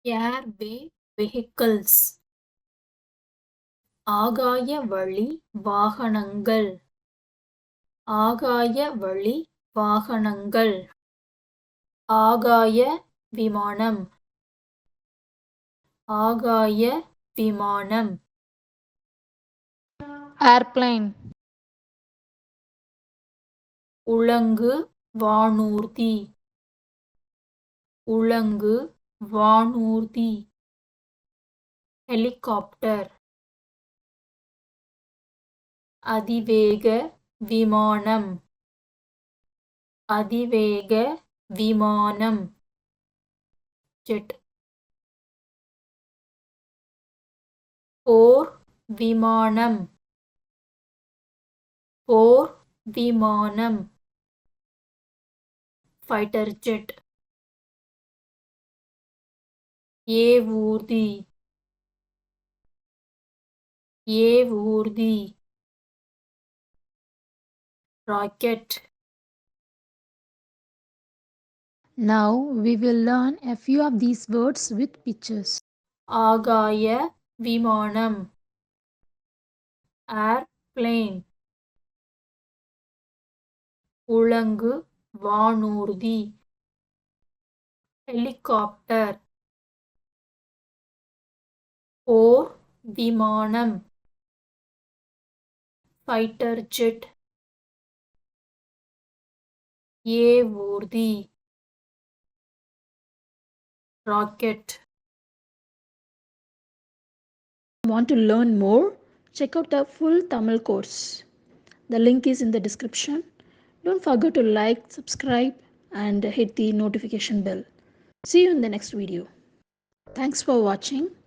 Airway vehicles ஆகாய வழி வாகனங்கள் ஆகாய வழி வாகனங்கள் ஆகாய விமானம் ஆகாய விமானம் airplane, உலங்கு வானூர்தி உலங்கு வானூர்தி ஹெலிகாப்டர் அதிவேக விமானம் அதிவேக விமானம் ஜெட் போர் விமானம் போர் விமானம் ஃபைட்டர் ஜெட் ஏவூர்தி ஏவூர்தி rocket Now we will learn a few of these words with pictures. ஆகாய விமானம் ஏர்பிளேன் உலங்கு வானூர்தி ஹெலிகாப்டர் போர் விமானம் ஃபைட்டர் ஜெட் ஏவூர்தி rocket. Want to learn more? Check out the full Tamil course. The link is in the description. Don't forget to like, subscribe, and hit the notification bell. See you in the next video. Thanks for watching.